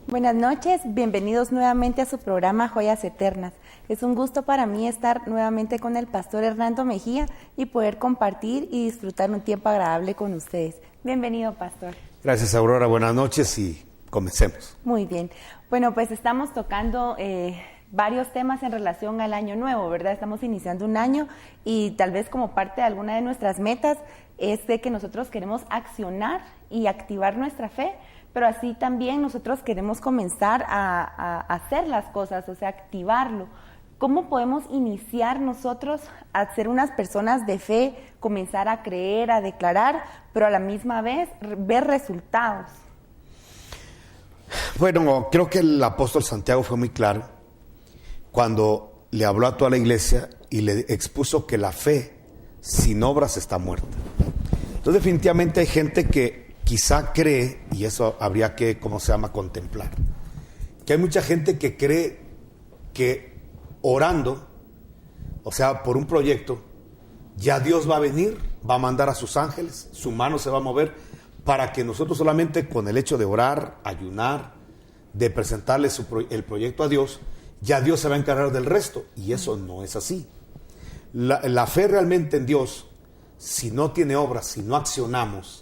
Buenas noches, bienvenidos nuevamente a su programa Joyas Eternas. Es un gusto para mí estar nuevamente con el pastor Hernando Mejía y poder compartir y disfrutar un tiempo agradable con ustedes. Bienvenido, pastor. Gracias, Aurora. Buenas noches y comencemos. Muy bien. Bueno, pues estamos tocando varios temas en relación al año nuevo, ¿verdad? Estamos iniciando un año y tal vez como parte de alguna de nuestras metas es de que nosotros queremos accionar y activar nuestra fe, pero así también nosotros queremos comenzar a hacer las cosas, o sea, activarlo. ¿Cómo podemos iniciar nosotros a ser unas personas de fe, comenzar a creer, a declarar, pero a la misma vez ver resultados? Bueno, creo que el apóstol Santiago fue muy claro cuando le habló a toda la iglesia y le expuso que la fe sin obras está muerta. Entonces definitivamente hay gente que quizá cree, y eso habría que, contemplar, que hay mucha gente que cree que orando, o sea, por un proyecto, ya Dios va a venir, va a mandar a sus ángeles, su mano se va a mover, para que nosotros solamente con el hecho de orar, ayunar, de presentarle el proyecto a Dios, ya Dios se va a encargar del resto, y eso no es así. La fe realmente en Dios, si no tiene obras, si no accionamos,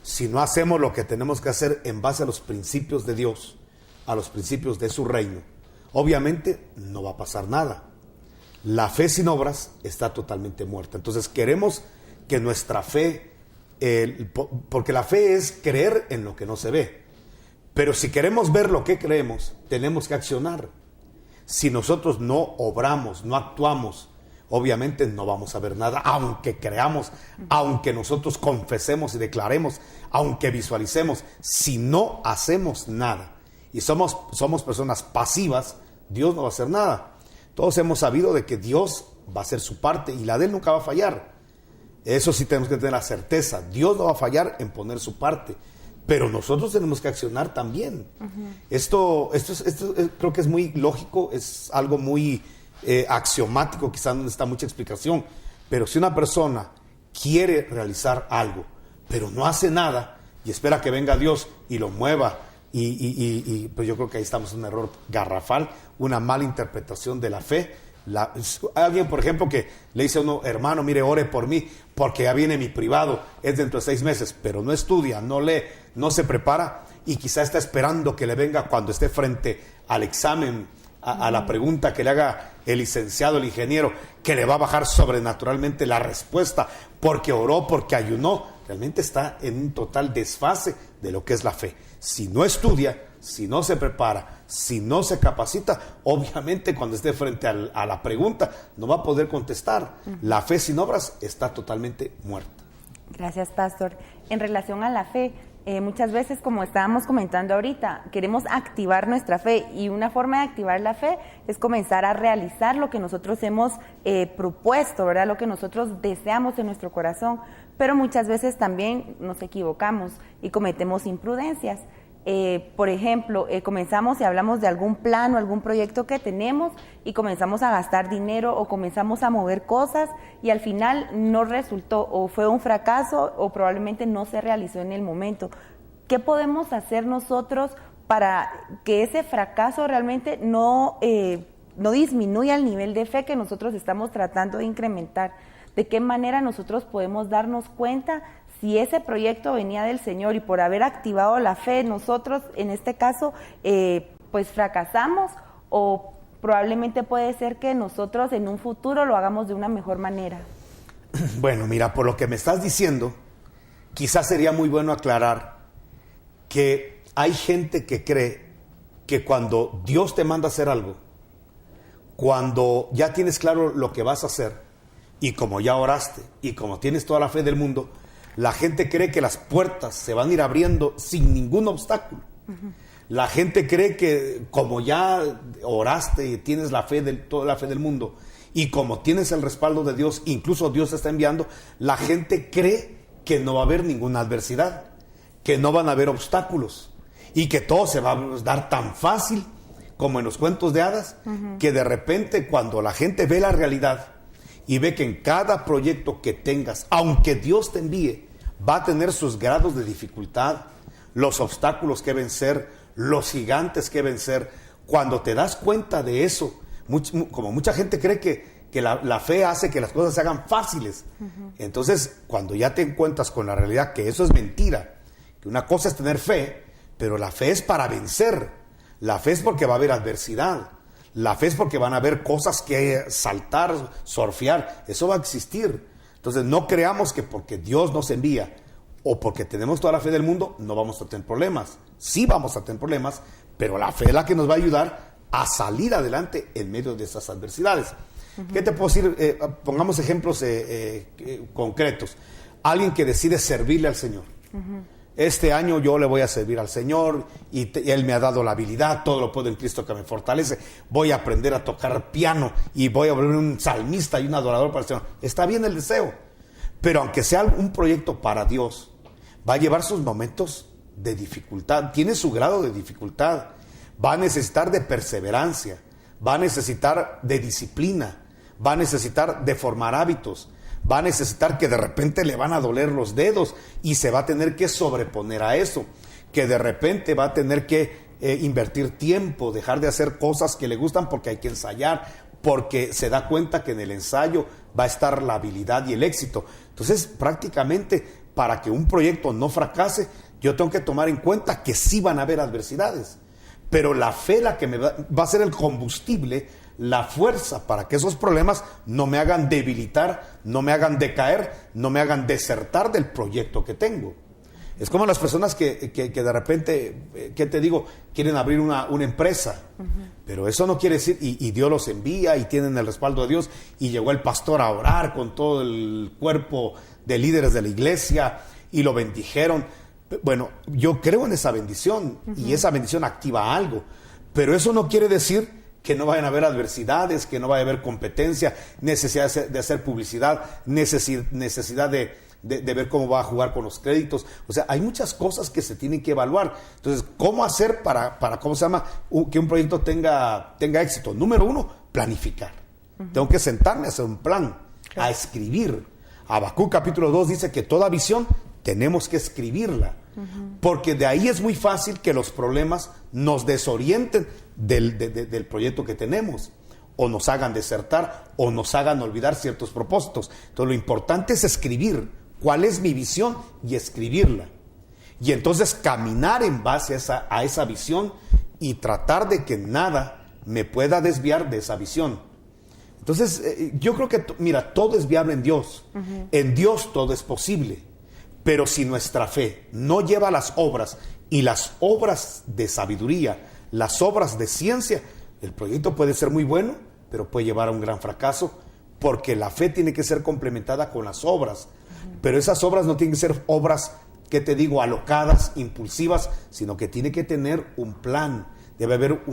si no hacemos lo que tenemos que hacer en base a los principios de Dios, a los principios de su reino, obviamente no va a pasar nada. La fe sin obras está totalmente muerta. Entonces queremos que nuestra fe, porque la fe es creer en lo que no se ve, pero si queremos ver lo que creemos, tenemos que accionar. Si nosotros no obramos, no actuamos, obviamente no vamos a ver nada, aunque creamos, aunque nosotros confesemos y declaremos, aunque visualicemos. Si no hacemos nada y somos personas pasivas, Dios no va a hacer nada. Todos hemos sabido de que Dios va a hacer su parte y la de Él nunca va a fallar. Eso sí tenemos que tener la certeza. Dios no va a fallar en poner su parte, pero nosotros tenemos que accionar también. Esto creo que es muy lógico, es algo muy axiomático, quizás no necesita mucha explicación, pero si una persona quiere realizar algo, pero no hace nada y espera que venga Dios y lo mueva, y pues yo creo que ahí estamos en un error garrafal, una mala interpretación de la fe. Alguien, por ejemplo, que le dice a uno: hermano, mire, ore por mí, porque ya viene mi privado, es dentro de 6 meses, pero no estudia, no lee, no se prepara, y quizá está esperando que le venga cuando esté frente al examen, a la pregunta que le haga el licenciado, el ingeniero, que le va a bajar sobrenaturalmente la respuesta, porque oró, porque ayunó. Realmente está en un total desfase de lo que es la fe. Si no estudia, si no se prepara, si no se capacita, obviamente cuando esté frente a la pregunta no va a poder contestar. La fe sin obras está totalmente muerta. Gracias, pastor. En relación a la fe, muchas veces, como estábamos comentando ahorita, queremos activar nuestra fe, y una forma de activar la fe es comenzar a realizar lo que nosotros hemos propuesto, ¿verdad? Lo que nosotros deseamos en nuestro corazón, pero muchas veces también nos equivocamos y cometemos imprudencias. Por ejemplo, comenzamos y hablamos de algún plan o algún proyecto que tenemos y comenzamos a gastar dinero o comenzamos a mover cosas y al final no resultó, o fue un fracaso, o probablemente no se realizó en el momento. ¿Qué podemos hacer nosotros para que ese fracaso realmente no disminuya el nivel de fe que nosotros estamos tratando de incrementar? ¿De qué manera nosotros podemos darnos cuenta si ese proyecto venía del Señor y por haber activado la fe nosotros, en este caso, pues fracasamos, o probablemente puede ser que nosotros en un futuro lo hagamos de una mejor manera? Bueno, mira, por lo que me estás diciendo, quizás sería muy bueno aclarar que hay gente que cree que cuando Dios te manda a hacer algo, cuando ya tienes claro lo que vas a hacer, y como ya oraste, y como tienes toda la fe del mundo, la gente cree que las puertas se van a ir abriendo sin ningún obstáculo. La gente cree que como ya oraste y tienes toda la fe del mundo, y como tienes el respaldo de Dios, incluso Dios te está enviando, la gente cree que no va a haber ninguna adversidad, que no van a haber obstáculos, y que todo se va a dar tan fácil como en los cuentos de hadas, que de repente cuando la gente ve la realidad y ve que en cada proyecto que tengas, aunque Dios te envíe, va a tener sus grados de dificultad, los obstáculos que vencer, los gigantes que vencer. Cuando te das cuenta de eso, como mucha gente cree que la fe hace que las cosas se hagan fáciles. Entonces, cuando ya te encuentras con la realidad que eso es mentira, que una cosa es tener fe, pero la fe es para vencer. La fe es porque va a haber adversidad. La fe es porque van a haber cosas que saltar, surfear. Eso va a existir. Entonces, no creamos que porque Dios nos envía o porque tenemos toda la fe del mundo, no vamos a tener problemas. Sí vamos a tener problemas, pero la fe es la que nos va a ayudar a salir adelante en medio de esas adversidades. ¿Qué te puedo decir? Pongamos ejemplos concretos. Alguien que decide servirle al Señor. Este año yo le voy a servir al Señor y Él me ha dado la habilidad, todo lo puedo en Cristo que me fortalece. Voy a aprender a tocar piano y voy a volver un salmista y un adorador para el Señor. Está bien el deseo, pero aunque sea un proyecto para Dios, va a llevar sus momentos de dificultad, tiene su grado de dificultad, va a necesitar de perseverancia, va a necesitar de disciplina, va a necesitar de formar hábitos, va a necesitar que de repente le van a doler los dedos y se va a tener que sobreponer a eso, que de repente va a tener que invertir tiempo, dejar de hacer cosas que le gustan porque hay que ensayar, porque se da cuenta que en el ensayo va a estar la habilidad y el éxito. Entonces, prácticamente, para que un proyecto no fracase, yo tengo que tomar en cuenta que sí van a haber adversidades, pero la fe la que me va a ser el combustible, la fuerza para que esos problemas no me hagan debilitar, no me hagan decaer, no me hagan desertar del proyecto que tengo. Es como las personas que de repente, ¿qué te digo? Quieren abrir una empresa, pero eso no quiere decir, y Dios los envía y tienen el respaldo de Dios, y llegó el pastor a orar con todo el cuerpo de líderes de la iglesia y lo bendijeron. Bueno, yo creo en esa bendición y esa bendición activa algo, pero eso no quiere decir que no vayan a haber adversidades, que no vaya a haber competencia, necesidad de hacer publicidad, necesidad de ver cómo va a jugar con los créditos. O sea, hay muchas cosas que se tienen que evaluar. Entonces, ¿cómo hacer para ¿cómo se llama? Que un proyecto tenga éxito? Número 1, planificar. Tengo que sentarme a hacer un plan, a escribir. Habacuc capítulo 2 dice que toda visión tenemos que escribirla, porque de ahí es muy fácil que los problemas nos desorienten del proyecto que tenemos, o nos hagan desertar, o nos hagan olvidar ciertos propósitos. Entonces lo importante es escribir cuál es mi visión y escribirla, y entonces caminar en base a esa visión y tratar de que nada me pueda desviar de esa visión. Entonces yo creo que, mira, todo es viable en Dios. En Dios todo es posible. Pero si nuestra fe no lleva las obras, y las obras de sabiduría, las obras de ciencia, el proyecto puede ser muy bueno, pero puede llevar a un gran fracaso, porque la fe tiene que ser complementada con las obras. Pero esas obras no tienen que ser obras, ¿qué te digo?, alocadas, impulsivas, sino que tiene que tener un plan. Debe haber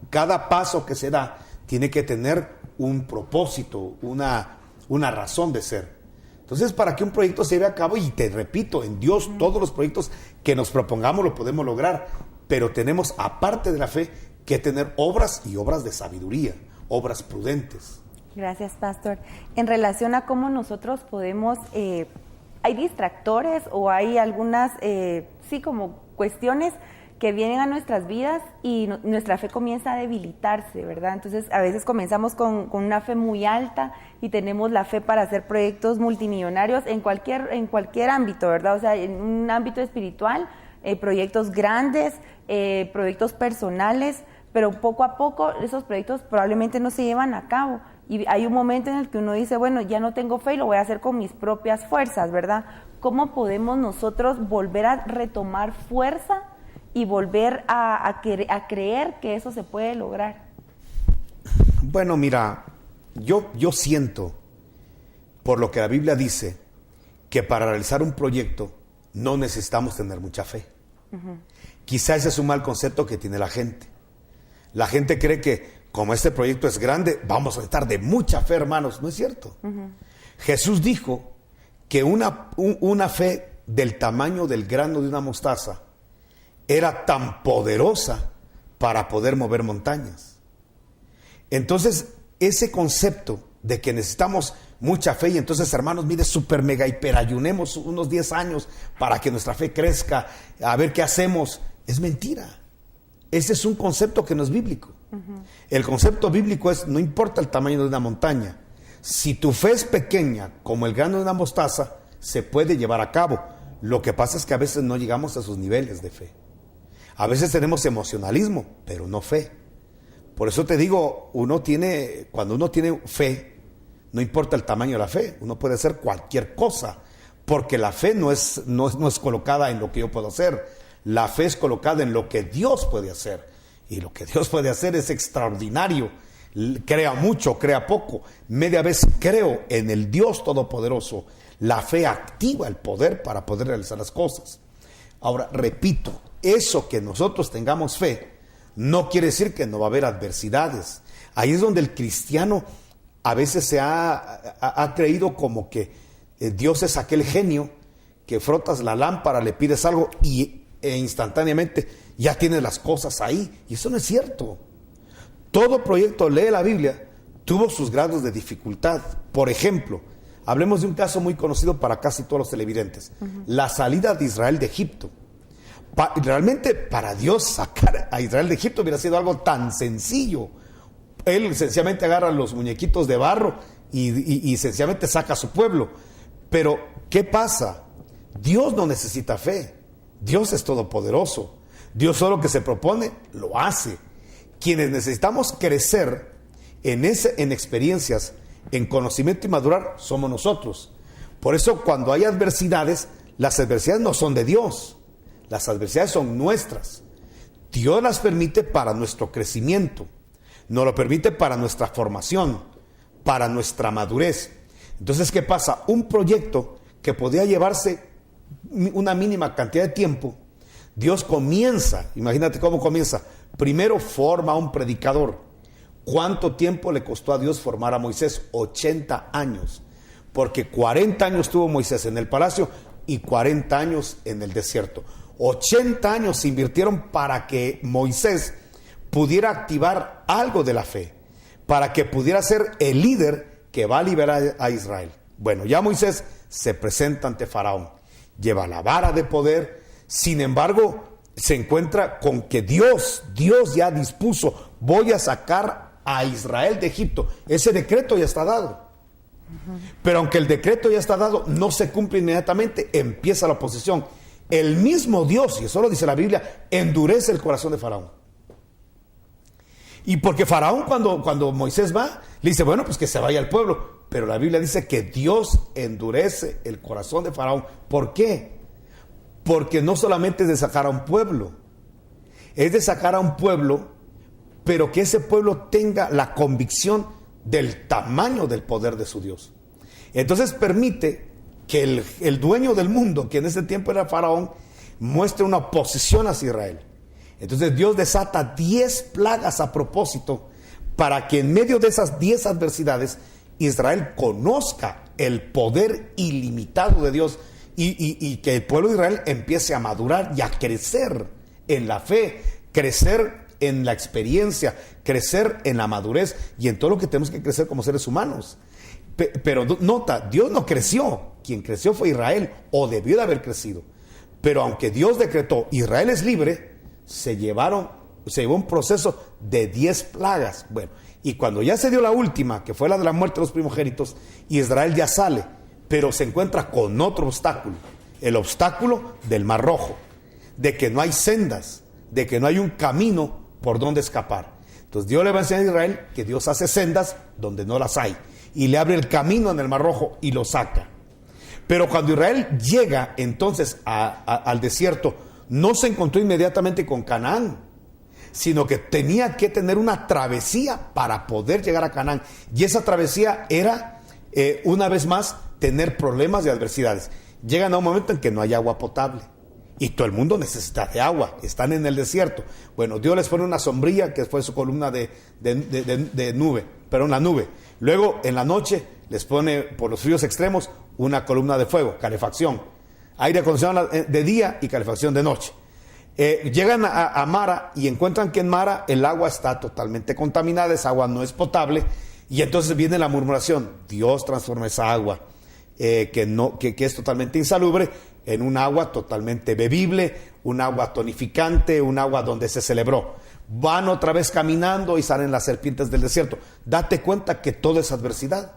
cada paso que se da tiene que tener un propósito, una razón de ser. Entonces, para que un proyecto se lleve a cabo, y te repito, en Dios todos los proyectos que nos propongamos lo podemos lograr, pero tenemos, aparte de la fe, que tener obras y obras de sabiduría, obras prudentes. Gracias, pastor. En relación a cómo nosotros podemos, hay distractores o hay algunas, como cuestiones que vienen a nuestras vidas y nuestra fe comienza a debilitarse, ¿verdad? Entonces, a veces comenzamos con una fe muy alta y tenemos la fe para hacer proyectos multimillonarios en cualquier ámbito, ¿verdad? O sea, en un ámbito espiritual, proyectos grandes, proyectos personales, pero poco a poco esos proyectos probablemente no se llevan a cabo. Y hay un momento en el que uno dice, bueno, ya no tengo fe y lo voy a hacer con mis propias fuerzas, ¿verdad? ¿Cómo podemos nosotros volver a retomar fuerza y volver a creer que eso se puede lograr? Bueno, mira, yo siento, por lo que la Biblia dice, que para realizar un proyecto no necesitamos tener mucha fe. Quizás ese es un mal concepto que tiene la gente. La gente cree que como este proyecto es grande, vamos a necesitar de mucha fe, hermanos. No es cierto. Jesús dijo que una fe del tamaño del grano de una mostaza era tan poderosa para poder mover montañas. Entonces, ese concepto de que necesitamos mucha fe, y entonces, hermanos, mire, super mega hiperayunemos unos 10 años para que nuestra fe crezca, a ver qué hacemos, es mentira. Ese es un concepto que no es bíblico. El concepto bíblico es, no importa el tamaño de una montaña, si tu fe es pequeña como el grano de una mostaza, se puede llevar a cabo. Lo que pasa es que a veces no llegamos a esos niveles de fe. A veces tenemos emocionalismo, pero no fe. Por eso te digo, cuando uno tiene fe, no importa el tamaño de la fe, uno puede hacer cualquier cosa, porque la fe no es colocada en lo que yo puedo hacer. La fe es colocada en lo que Dios puede hacer. Y lo que Dios puede hacer es extraordinario. Crea mucho, crea poco. Media vez creo en el Dios Todopoderoso. La fe activa el poder para poder realizar las cosas. Ahora, repito, eso que nosotros tengamos fe no quiere decir que no va a haber adversidades. Ahí es donde el cristiano a veces se ha creído como que Dios es aquel genio que frotas la lámpara, le pides algo e instantáneamente ya tienes las cosas ahí. Y eso no es cierto. Todo proyecto, lee la Biblia, tuvo sus grados de dificultad. Por ejemplo, hablemos de un caso muy conocido para casi todos los televidentes. La salida de Israel de Egipto. Realmente para Dios sacar a Israel de Egipto hubiera sido algo tan sencillo. Él sencillamente agarra los muñequitos de barro y sencillamente saca a su pueblo. Pero, ¿qué pasa? Dios no necesita fe. Dios es todopoderoso. Dios solo que se propone, lo hace. Quienes necesitamos crecer en experiencias, en conocimiento y madurar, somos nosotros. Por eso cuando hay adversidades, las adversidades no son de Dios. Las adversidades son nuestras. Dios las permite para nuestro crecimiento. Nos lo permite para nuestra formación, para nuestra madurez. Entonces, ¿qué pasa? Un proyecto que podía llevarse una mínima cantidad de tiempo, Dios comienza, imagínate cómo comienza. Primero forma a un predicador. ¿Cuánto tiempo le costó a Dios formar a Moisés? 80 años. Porque 40 años tuvo Moisés en el palacio y 40 años en el desierto. 80 años se invirtieron para que Moisés pudiera activar algo de la fe, para que pudiera ser el líder que va a liberar a Israel. Bueno, ya Moisés se presenta ante Faraón, lleva la vara de poder, sin embargo, se encuentra con que Dios ya dispuso, voy a sacar a Israel de Egipto. Ese decreto ya está dado. Pero aunque el decreto ya está dado, no se cumple inmediatamente, empieza la oposición. El mismo Dios, y eso lo dice la Biblia, endurece el corazón de Faraón. Y porque Faraón cuando Moisés va, le dice, bueno, pues que se vaya el pueblo. Pero la Biblia dice que Dios endurece el corazón de Faraón. ¿Por qué? Porque no solamente es de sacar a un pueblo, es de sacar a un pueblo, pero que ese pueblo tenga la convicción del tamaño del poder de su Dios. Entonces permite que el dueño del mundo, que en ese tiempo era Faraón, muestre una oposición hacia Israel. Entonces Dios desata 10 plagas a propósito para que en medio de esas 10 adversidades Israel conozca el poder ilimitado de Dios y que el pueblo de Israel empiece a madurar y a crecer en la fe, crecer en la experiencia, crecer en la madurez y en todo lo que tenemos que crecer como seres humanos. Pero nota, Dios no creció, quien creció fue Israel, o debió de haber crecido. Pero aunque Dios decretó, Israel es libre, se llevó un proceso de 10 plagas. Bueno, y cuando ya se dio la última, que fue la de la muerte de los primogénitos, Israel ya sale, pero se encuentra con otro obstáculo, el obstáculo del Mar Rojo, de que no hay sendas, de que no hay un camino por donde escapar. Entonces Dios le va a enseñar a Israel que Dios hace sendas donde no las hay, y le abre el camino en el Mar Rojo y lo saca. Pero cuando Israel llega entonces al desierto, no se encontró inmediatamente con Canaán, sino que tenía que tener una travesía para poder llegar a Canaán. Y esa travesía era, una vez más, tener problemas y adversidades. Llegan a un momento en que no hay agua potable y todo el mundo necesita de agua, están en el desierto. Bueno, Dios les pone una sombrilla que fue su columna de nube, pero una nube. Luego en la noche les pone por los fríos extremos una columna de fuego, calefacción, aire acondicionado de día y calefacción de noche. Llegan a Mara y encuentran que en Mara el agua está totalmente contaminada, esa agua no es potable, y entonces viene la murmuración. Dios transforma esa agua que es totalmente insalubre en un agua totalmente bebible, un agua tonificante, un agua donde se celebró. van otra vez caminando y salen las serpientes del desierto. Date cuenta que todo es adversidad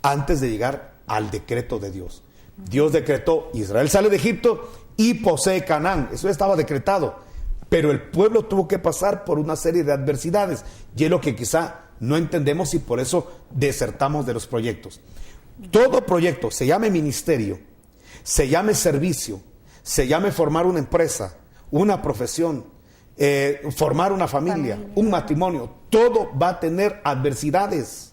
antes de llegar al decreto de Dios. Dios decretó, Israel sale de Egipto y posee Canaán. Eso estaba decretado. Pero el pueblo tuvo que pasar por una serie de adversidades. Y es lo que quizá no entendemos y por eso desertamos de los proyectos. Todo proyecto, se llame ministerio, se llame servicio, se llame formar una empresa, una profesión, formar una familia, un matrimonio, todo va a tener adversidades.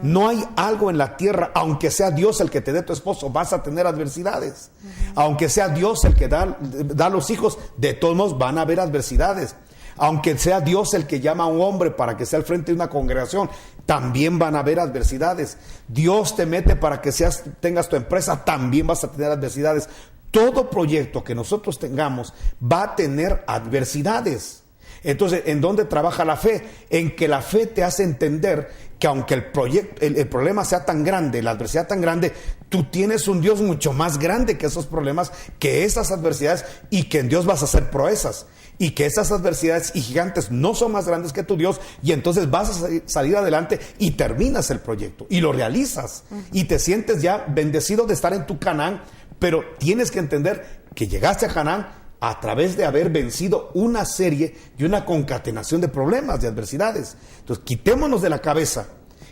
No hay algo en la tierra, aunque sea Dios el que te dé tu esposo, vas a tener adversidades. Aunque sea Dios el que da los hijos, de todos modos van a haber adversidades. Aunque sea Dios el que llama a un hombre para que sea al frente de una congregación, también van a haber adversidades. Dios te mete para que tengas tu empresa, también vas a tener adversidades. Todo proyecto que nosotros tengamos va a tener adversidades. Entonces, ¿en dónde trabaja la fe? En que la fe te hace entender que aunque el problema sea tan grande, la adversidad tan grande, tú tienes un Dios mucho más grande que esos problemas, que esas adversidades, y que en Dios vas a hacer proezas, y que esas adversidades y gigantes no son más grandes que tu Dios, y entonces vas a salir adelante y terminas el proyecto, y lo realizas, y te sientes ya bendecido de estar en tu Canaán, pero tienes que entender que llegaste a Canaán a través de haber vencido una serie y una concatenación de problemas, de adversidades. Entonces, quitémonos de la cabeza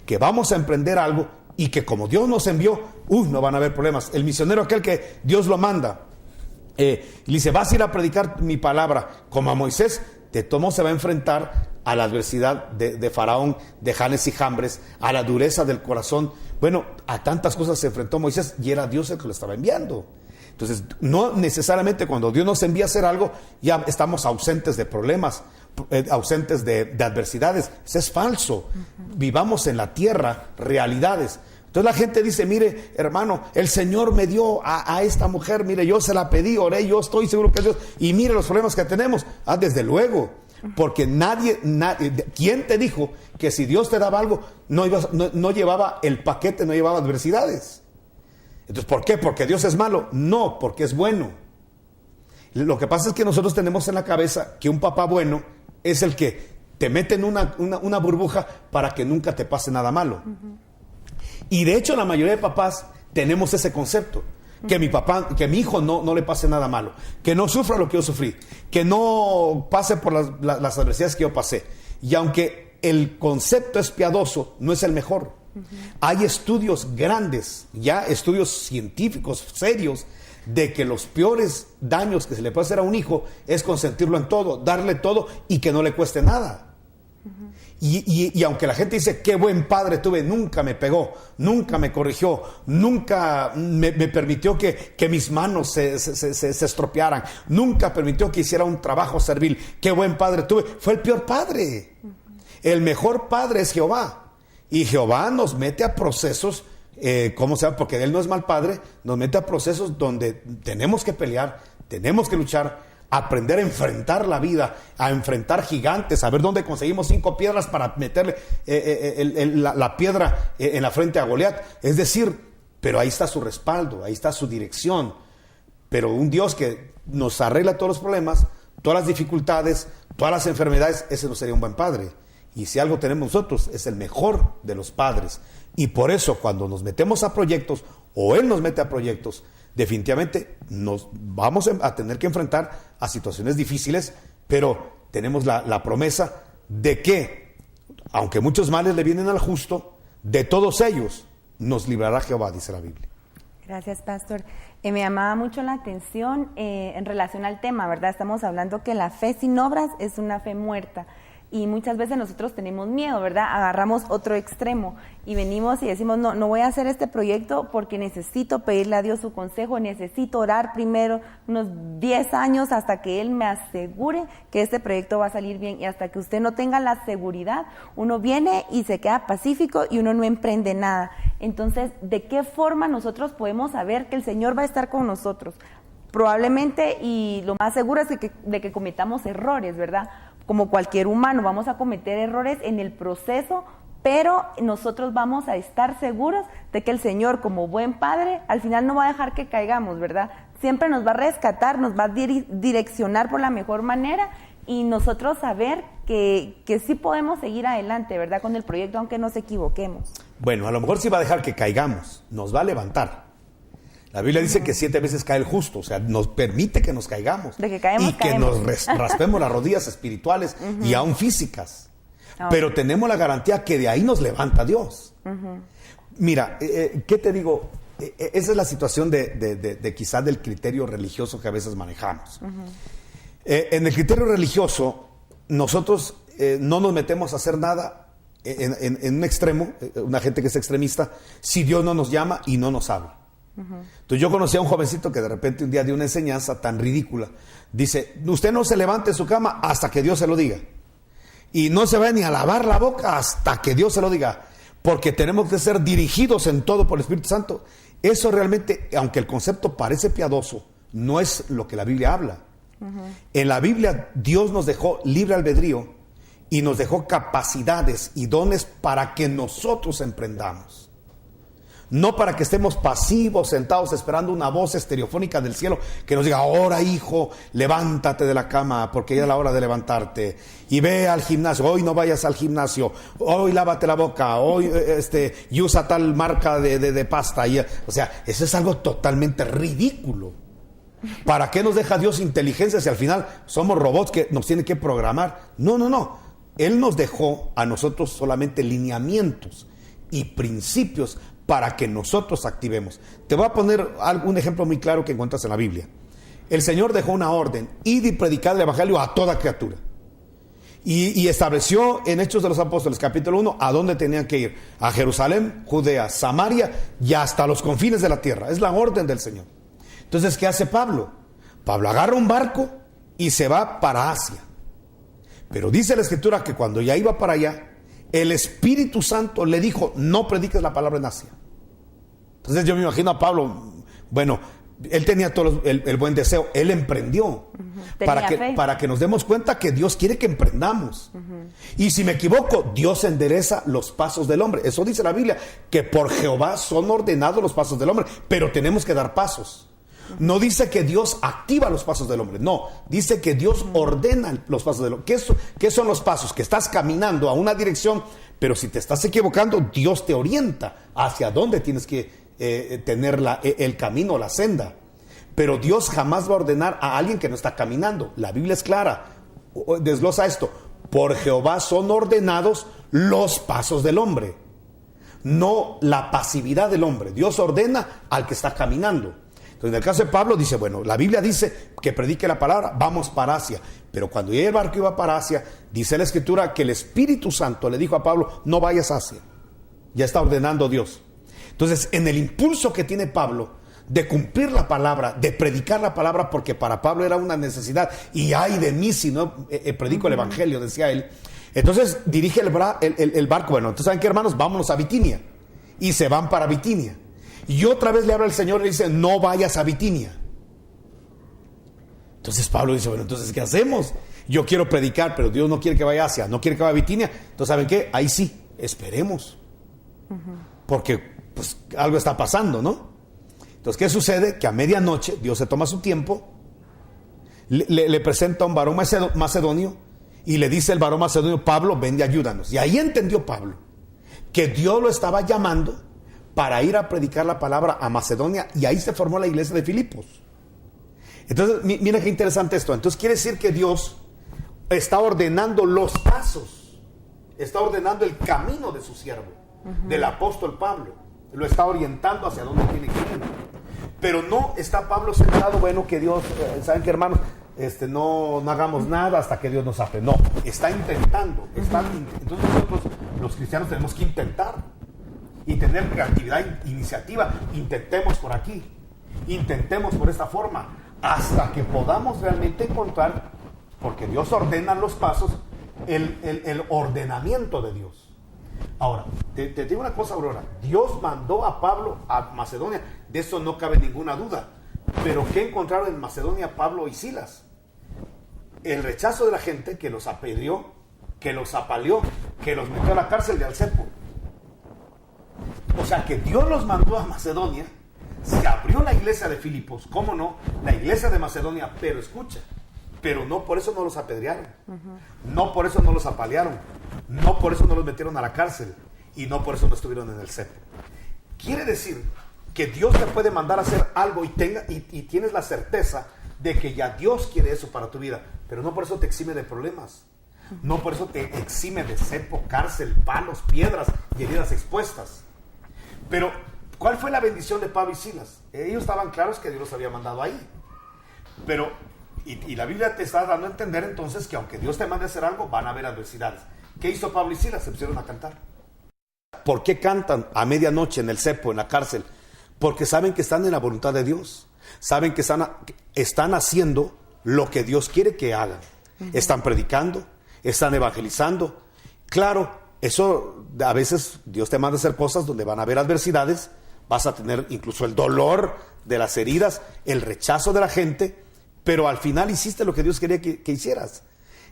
que vamos a emprender algo y que como Dios nos envió, no van a haber problemas. El misionero aquel que Dios lo manda, le dice, vas a ir a predicar mi palabra, como a Moisés, se va a enfrentar a la adversidad de Faraón, de Janes y Jambres, a la dureza del corazón. Bueno, a tantas cosas se enfrentó Moisés y era Dios el que lo estaba enviando. Entonces, no necesariamente cuando Dios nos envía a hacer algo, ya estamos ausentes de problemas, ausentes de adversidades. Eso es falso. Vivamos en la tierra realidades. Entonces la gente dice, mire, hermano, el Señor me dio a esta mujer, mire, yo se la pedí, oré, yo estoy seguro que es Dios. Y mire los problemas que tenemos. Desde luego, porque nadie, ¿quién te dijo que si Dios te daba algo, no llevaba el paquete, no llevaba adversidades? Entonces, ¿por qué? ¿Porque Dios es malo? No, porque es bueno. Lo que pasa es que nosotros tenemos en la cabeza que un papá bueno es el que te mete en una burbuja para que nunca te pase nada malo. Y de hecho, la mayoría de papás tenemos ese concepto. Que mi hijo no le pase nada malo. Que no sufra lo que yo sufrí. Que no pase por las adversidades que yo pasé. Y aunque el concepto es piadoso, no es el mejor. Hay estudios grandes, ya estudios científicos serios, de que los peores daños que se le puede hacer a un hijo es consentirlo en todo, darle todo y que no le cueste nada. Y aunque la gente dice, qué buen padre tuve, nunca me pegó, nunca me corrigió, nunca me permitió que mis manos se estropearan, nunca permitió que hiciera un trabajo servil, qué buen padre tuve, fue el peor padre. El mejor padre es Jehová. Y Jehová nos mete a procesos, ¿cómo se llama? Porque Él no es mal padre, nos mete a procesos donde tenemos que pelear, tenemos que luchar, aprender a enfrentar la vida, a enfrentar gigantes, a ver dónde conseguimos 5 piedras para meterle la piedra en la frente a Goliat. Es decir, pero ahí está su respaldo, ahí está su dirección. Pero un Dios que nos arregla todos los problemas, todas las dificultades, todas las enfermedades, ese no sería un buen padre. Y si algo tenemos nosotros, es el mejor de los padres. Y por eso cuando nos metemos a proyectos, o Él nos mete a proyectos, definitivamente nos vamos a tener que enfrentar a situaciones difíciles, pero tenemos la promesa de que, aunque muchos males le vienen al justo, de todos ellos nos librará Jehová, dice la Biblia. Gracias, pastor. Me llamaba mucho la atención en relación al tema, ¿verdad? Estamos hablando que la fe sin obras es una fe muerta. Y muchas veces nosotros tenemos miedo, ¿verdad? Agarramos otro extremo y venimos y decimos, no voy a hacer este proyecto porque necesito pedirle a Dios su consejo, necesito orar primero unos 10 años hasta que Él me asegure que este proyecto va a salir bien. Y hasta que usted no tenga la seguridad, uno viene y se queda pacífico y uno no emprende nada. Entonces, ¿de qué forma nosotros podemos saber que el Señor va a estar con nosotros? Probablemente, y lo más seguro es de que cometamos errores, ¿verdad? Como cualquier humano, vamos a cometer errores en el proceso, pero nosotros vamos a estar seguros de que el Señor, como buen Padre, al final no va a dejar que caigamos, ¿verdad? Siempre nos va a rescatar, nos va a direccionar por la mejor manera y nosotros saber que sí podemos seguir adelante, ¿verdad? Con el proyecto, aunque nos equivoquemos. Bueno, a lo mejor sí va a dejar que caigamos, nos va a levantar. La Biblia dice que 7 veces cae el justo, o sea, nos permite que nos caigamos. De que caemos, y que caemos. nos raspemos las rodillas espirituales y aún físicas. Pero tenemos la garantía que de ahí nos levanta Dios. Mira, ¿qué te digo? Esa es la situación de quizás del criterio religioso que a veces manejamos. En el criterio religioso, nosotros no nos metemos a hacer nada en un extremo, una gente que es extremista, si Dios no nos llama y no nos habla. Entonces yo conocí a un jovencito que de repente un día dio una enseñanza tan ridícula. Dice, usted no se levante de su cama hasta que Dios se lo diga. Y no se va ni a lavar la boca hasta que Dios se lo diga. Porque tenemos que ser dirigidos en todo por el Espíritu Santo. Eso realmente, aunque el concepto parece piadoso, no es lo que la Biblia habla. En la Biblia Dios nos dejó libre albedrío y nos dejó capacidades y dones para que nosotros emprendamos. No para que estemos pasivos, sentados, esperando una voz estereofónica del cielo que nos diga, ahora hijo, levántate de la cama porque ya es la hora de levantarte. Y ve al gimnasio, hoy no vayas al gimnasio, hoy lávate la boca, hoy y usa tal marca de pasta. O sea, eso es algo totalmente ridículo. ¿Para qué nos deja Dios inteligencia si al final somos robots que nos tienen que programar? No. Él nos dejó a nosotros solamente lineamientos y principios para que nosotros activemos. Te voy a poner un ejemplo muy claro que encuentras en la Biblia. El Señor dejó una orden, id y predicad el evangelio a toda criatura. Y estableció en Hechos de los Apóstoles, capítulo 1, a dónde tenían que ir. A Jerusalén, Judea, Samaria y hasta los confines de la tierra. Es la orden del Señor. Entonces, ¿qué hace Pablo? Pablo agarra un barco y se va para Asia. Pero dice la Escritura que cuando ya iba para allá, el Espíritu Santo le dijo, no prediques la palabra en Asia. Entonces yo me imagino a Pablo, bueno, él tenía todo el buen deseo, él emprendió para que nos demos cuenta que Dios quiere que emprendamos. Y si me equivoco, Dios endereza los pasos del hombre. Eso dice la Biblia, que por Jehová son ordenados los pasos del hombre, pero tenemos que dar pasos. No dice que Dios activa los pasos del hombre, no, dice que Dios ordena los pasos del hombre. ¿Qué son los pasos? Que estás caminando a una dirección, pero si te estás equivocando, Dios te orienta hacia dónde tienes que tener el camino, la senda. Pero Dios jamás va a ordenar a alguien que no está caminando. La Biblia es clara, desglosa esto: por Jehová son ordenados los pasos del hombre, no la pasividad del hombre. Dios ordena al que está caminando. Entonces, en el caso de Pablo dice, bueno, la Biblia dice que predique la palabra, vamos para Asia. Pero cuando ya el barco iba para Asia, dice la Escritura que el Espíritu Santo le dijo a Pablo, no vayas a Asia. Ya está ordenando Dios. Entonces, en el impulso que tiene Pablo de cumplir la palabra, de predicar la palabra, porque para Pablo era una necesidad, y ay de mí si no predico el evangelio, decía él. Entonces dirige el barco. Bueno, entonces ¿saben qué, hermanos? Vámonos a Bitinia. Y se van para Bitinia. Y otra vez le habla el Señor y le dice, no vayas a Bitinia. Entonces Pablo dice, bueno, entonces ¿qué hacemos? Yo quiero predicar, pero Dios no quiere que vaya a Asia, no quiere que vaya a Bitinia. Entonces, ¿saben qué? Ahí sí, esperemos. Porque pues algo está pasando, ¿no? Entonces, ¿qué sucede? Que a medianoche Dios se toma su tiempo, le presenta a un varón macedonio y le dice el varón macedonio, Pablo, ven y ayúdanos. Y ahí entendió Pablo que Dios lo estaba llamando para ir a predicar la palabra a Macedonia, y ahí se formó la iglesia de Filipos. Entonces, mira qué interesante esto. Entonces quiere decir que Dios está ordenando los pasos, está ordenando el camino de su siervo, del apóstol Pablo. Lo está orientando hacia dónde tiene que ir. Pero no está Pablo sentado, bueno, que Dios, ¿saben qué, hermanos? No hagamos nada hasta que Dios nos hace. No, está intentando. Entonces nosotros, los cristianos, tenemos que intentar. Y tener creatividad, iniciativa. Intentemos por aquí, intentemos por esta forma, hasta que podamos realmente encontrar, porque Dios ordena los pasos, el ordenamiento de Dios. Ahora, te digo una cosa, Aurora. Dios mandó a Pablo a Macedonia, de eso no cabe ninguna duda. Pero ¿qué encontraron en Macedonia Pablo y Silas? El rechazo de la gente que los apedreó, que los apaleó, que los metió a la cárcel de Alcepo. O sea que Dios los mandó a Macedonia, se abrió la iglesia de Filipos, ¿cómo no? La iglesia de Macedonia, pero escucha, pero no por eso no los apedrearon, no por eso no los apalearon, no por eso no los metieron a la cárcel y no por eso no estuvieron en el cepo. Quiere decir que Dios te puede mandar a hacer algo y tienes la certeza de que ya Dios quiere eso para tu vida, pero no por eso te exime de problemas, no por eso te exime de cepo, cárcel, palos, piedras y heridas expuestas. Pero ¿cuál fue la bendición de Pablo y Silas? Ellos estaban claros que Dios los había mandado ahí, pero y la Biblia te está dando a entender entonces que aunque Dios te mande a hacer algo, van a haber adversidades. ¿Qué hizo Pablo y Silas? Se pusieron a cantar. ¿Por qué cantan a medianoche en el cepo, en la cárcel? Porque saben que están en la voluntad de Dios. Saben que están haciendo lo que Dios quiere que hagan. Están predicando, están evangelizando. Claro, eso a veces Dios te manda a hacer cosas donde van a haber adversidades. Vas a tener incluso el dolor de las heridas, el rechazo de la gente, pero al final hiciste lo que Dios quería que hicieras.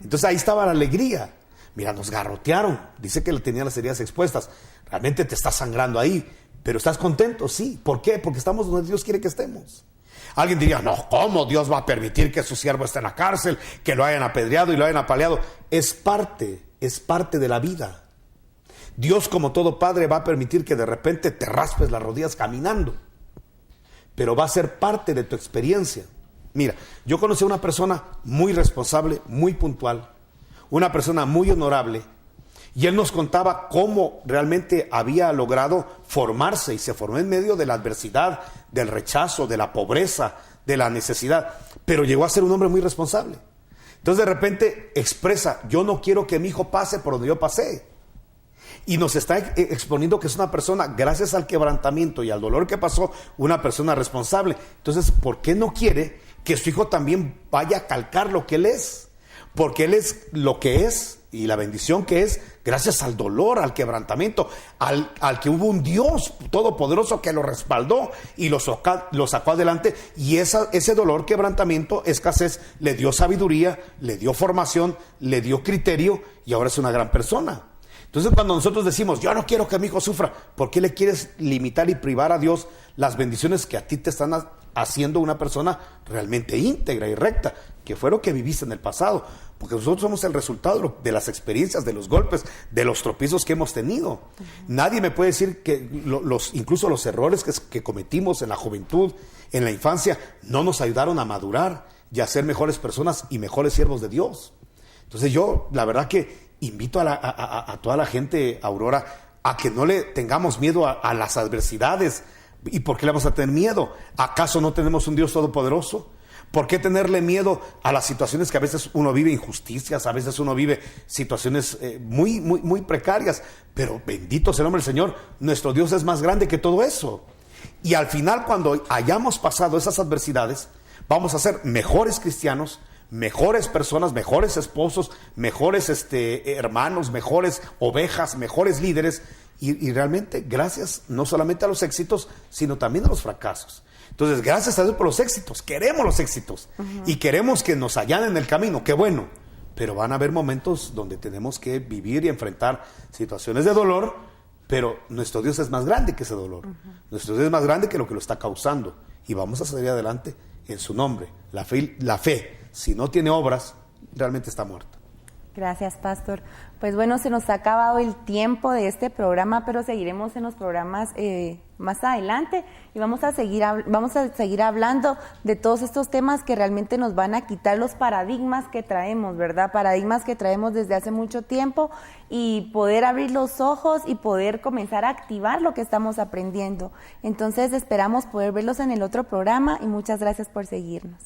Entonces ahí estaba la alegría. Mira, nos garrotearon. Dice que le tenían las heridas expuestas. Realmente te está sangrando ahí. Pero ¿estás contento? Sí. ¿Por qué? Porque estamos donde Dios quiere que estemos. Alguien diría, no, ¿cómo Dios va a permitir que su siervo esté en la cárcel, que lo hayan apedreado y lo hayan apaleado? Es parte de la vida. Dios, como todo padre, va a permitir que de repente te raspes las rodillas caminando. Pero va a ser parte de tu experiencia. Mira, yo conocí a una persona muy responsable, muy puntual, una persona muy honorable, y él nos contaba cómo realmente había logrado formarse y se formó en medio de la adversidad, del rechazo, de la pobreza, de la necesidad, pero llegó a ser un hombre muy responsable. Entonces de repente expresa, yo no quiero que mi hijo pase por donde yo pasé. Y nos está exponiendo que es una persona, gracias al quebrantamiento y al dolor que pasó, una persona responsable. Entonces, ¿por qué no quiere que su hijo también vaya a calcar lo que él es? Porque él es lo que es y la bendición que es gracias al dolor, al quebrantamiento, al que hubo un Dios todopoderoso que lo respaldó y lo sacó adelante, y ese dolor, quebrantamiento, escasez, le dio sabiduría, le dio formación, le dio criterio, y ahora es una gran persona. Entonces cuando nosotros decimos, yo no quiero que mi hijo sufra, ¿por qué le quieres limitar y privar a Dios las bendiciones que a ti te están haciendo una persona realmente íntegra y recta, que fue lo que viviste en el pasado? Porque nosotros somos el resultado de las experiencias, de los golpes, de los tropiezos que hemos tenido. Nadie me puede decir que incluso los errores que cometimos en la juventud, en la infancia, no nos ayudaron a madurar y a ser mejores personas y mejores siervos de Dios. Entonces yo, la verdad que invito a toda la gente, Aurora, a que no le tengamos miedo a las adversidades. ¿Y por qué le vamos a tener miedo? ¿Acaso no tenemos un Dios todopoderoso? ¿Por qué tenerle miedo a las situaciones que a veces uno vive injusticias, a veces uno vive situaciones muy, muy, muy precarias? Pero bendito sea el nombre del Señor, nuestro Dios es más grande que todo eso. Y al final, cuando hayamos pasado esas adversidades, vamos a ser mejores cristianos, mejores personas, mejores esposos, mejores hermanos, mejores ovejas, mejores líderes, y realmente gracias no solamente a los éxitos, sino también a los fracasos. Entonces, gracias a Dios por los éxitos, queremos los éxitos, y queremos que nos allanen el camino, qué bueno, pero van a haber momentos donde tenemos que vivir y enfrentar situaciones de dolor, pero nuestro Dios es más grande que ese dolor, nuestro Dios es más grande que lo está causando, y vamos a salir adelante en su nombre. La fe, si no tiene obras, realmente está muerta. Gracias, pastor. Pues bueno, se nos ha acabado el tiempo de este programa, pero seguiremos en los programas más adelante y vamos a seguir hablando de todos estos temas que realmente nos van a quitar los paradigmas que traemos, ¿verdad? Paradigmas que traemos desde hace mucho tiempo, y poder abrir los ojos y poder comenzar a activar lo que estamos aprendiendo. Entonces esperamos poder verlos en el otro programa y muchas gracias por seguirnos.